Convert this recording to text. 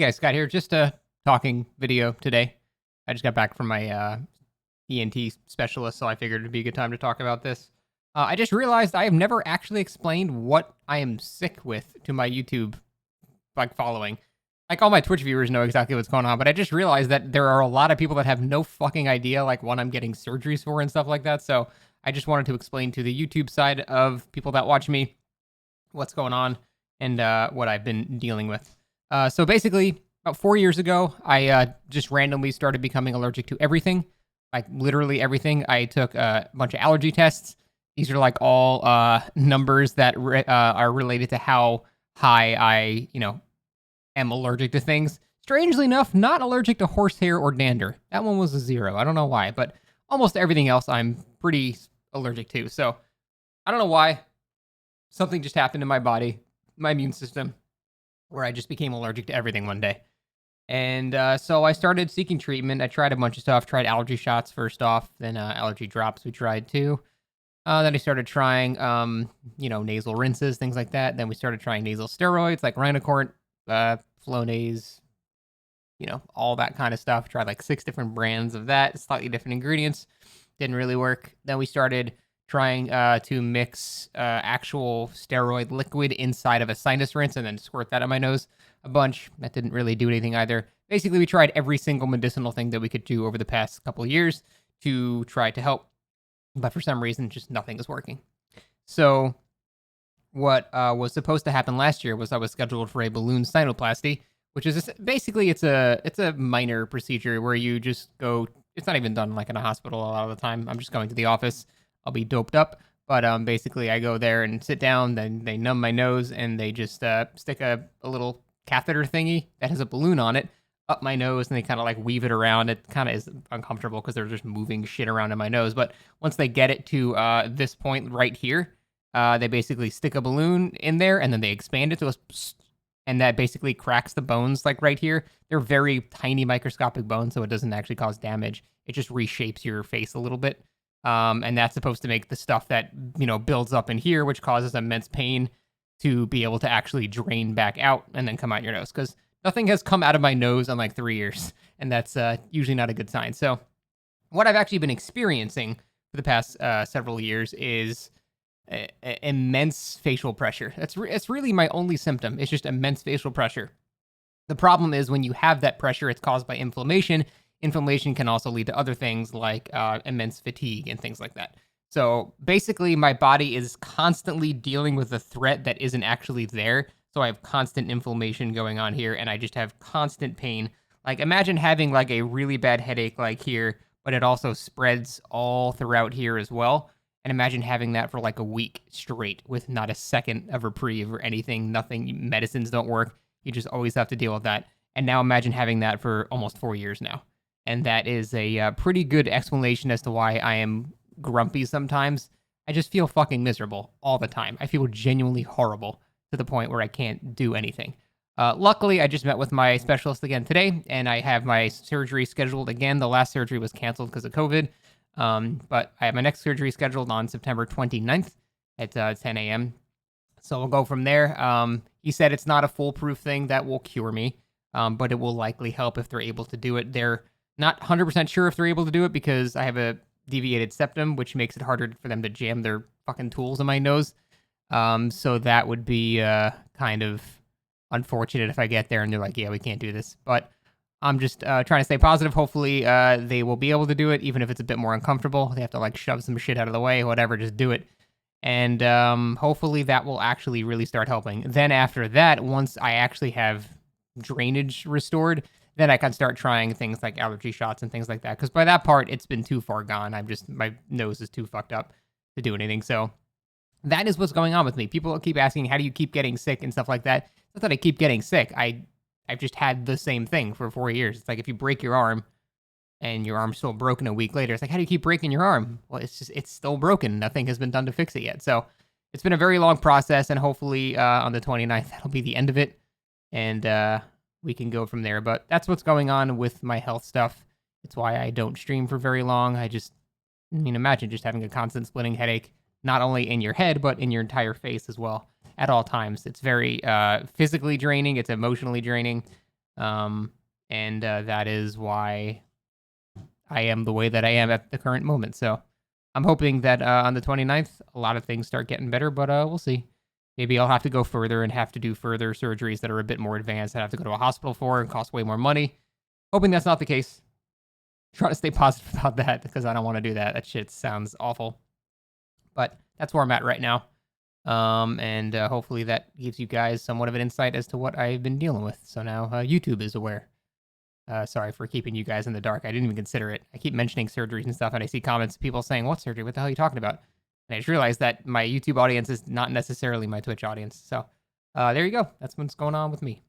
Hey guys, Scott here. Just a talking video today. I just got back from my ENT specialist, so I figured it'd be a good time to talk about this. I just realized I have never actually explained what I am sick with to my YouTube following. Like all my Twitch viewers know exactly what's going on, but I just realized that there are a lot of people that have no fucking idea like what I'm getting surgeries for and stuff like that. So I just wanted to explain to the YouTube side of people that watch me what's going on and what I've been dealing with. So basically, about 4 years ago, I just randomly started becoming allergic to everything, like literally everything. I took a bunch of allergy tests. These are like all numbers that are related to how high I am allergic to things. Strangely enough, not allergic to horsehair or dander. That one was a 0. I don't know why, but almost everything else I'm pretty allergic to. So I don't know why. Something just happened in my body, my immune system, where I just became allergic to everything one day. And so I started seeking treatment. I tried a bunch of stuff, tried allergy shots first off, then allergy drops we tried too. Then I started trying, nasal rinses, things like that. Then we started trying nasal steroids like Rhinocort, Flonase, all that kind of stuff. Tried like 6 different brands of that, slightly different ingredients. Didn't really work. Then we started trying to mix actual steroid liquid inside of a sinus rinse and then squirt that on my nose a bunch. That didn't really do anything either. Basically, we tried every single medicinal thing that we could do over the past couple of years to try to help, but for some reason, just nothing is working. So what was supposed to happen last year was I was scheduled for a balloon styloplasty, which is basically it's a minor procedure where you just go. It's not even done like in a hospital a lot of the time. I'm just going to the office. I'll be doped up, but basically I go there and sit down. Then they numb my nose and they just stick a little catheter thingy that has a balloon on it up my nose, and they kind of like weave it around. It kind of is uncomfortable because they're just moving shit around in my nose. But once they get it to this point right here, they basically stick a balloon in there and then they expand it to and that basically cracks the bones like right here. They're very tiny microscopic bones, so it doesn't actually cause damage. It just reshapes your face a little bit. And that's supposed to make the stuff that, builds up in here, which causes immense pain, to be able to actually drain back out and then come out your nose. Because nothing has come out of my nose in like 3 years, and that's usually not a good sign. So what I've actually been experiencing for the past several years is immense facial pressure. It's really my only symptom. It's just immense facial pressure. The problem is when you have that pressure, it's caused by inflammation. Inflammation can also lead to other things like immense fatigue and things like that. So basically, my body is constantly dealing with a threat that isn't actually there. So I have constant inflammation going on here, and I just have constant pain. Like imagine having like a really bad headache like here, but it also spreads all throughout here as well. And imagine having that for like a week straight with not a second of reprieve or anything. Nothing, medicines don't work. You just always have to deal with that. And now imagine having that for almost 4 years now. And that is a pretty good explanation as to why I am grumpy sometimes. I just feel fucking miserable all the time. I feel genuinely horrible to the point where I can't do anything. Luckily, I just met with my specialist again today, and I have my surgery scheduled again. The last surgery was canceled because of COVID, but I have my next surgery scheduled on September 29th at 10 a.m. So we'll go from there. He said it's not a foolproof thing that will cure me, but it will likely help if they're able to do it. They're not 100% sure if they're able to do it because I have a deviated septum, which makes it harder for them to jam their fucking tools in my nose. So that would be kind of unfortunate if I get there and they're like, yeah, we can't do this. But I'm just trying to stay positive. Hopefully they will be able to do it, even if it's a bit more uncomfortable. They have to like shove some shit out of the way, whatever, just do it. And hopefully that will actually really start helping. Then after that, once I actually have drainage restored, then I can start trying things like allergy shots and things like that. Because by that part, it's been too far gone. My nose is too fucked up to do anything. So that is what's going on with me. People keep asking, how do you keep getting sick and stuff like that? It's not that I keep getting sick. I've just had the same thing for 4 years. It's like if you break your arm and your arm's still broken a week later, it's like, how do you keep breaking your arm? Well, it's still broken. Nothing has been done to fix it yet. So it's been a very long process, and hopefully on the 29th, that'll be the end of it. And we can go from there. But that's what's going on with my health stuff. It's why I don't stream for very long. Imagine just having a constant splitting headache, not only in your head, but in your entire face as well at all times. It's very physically draining. It's emotionally draining. And that is why I am the way that I am at the current moment. So I'm hoping that on the 29th, a lot of things start getting better, but we'll see. Maybe I'll have to go further and have to do further surgeries that are a bit more advanced. I have to go to a hospital for and cost way more money. Hoping that's not the case. Trying to stay positive about that because I don't want to do that. That shit sounds awful. But that's where I'm at right now. And hopefully that gives you guys somewhat of an insight as to what I've been dealing with. So now YouTube is aware. Sorry for keeping you guys in the dark. I didn't even consider it. I keep mentioning surgeries and stuff, and I see comments of people saying, "What surgery? What the hell are you talking about?" And I just realized that my YouTube audience is not necessarily my Twitch audience. So there you go. That's what's going on with me.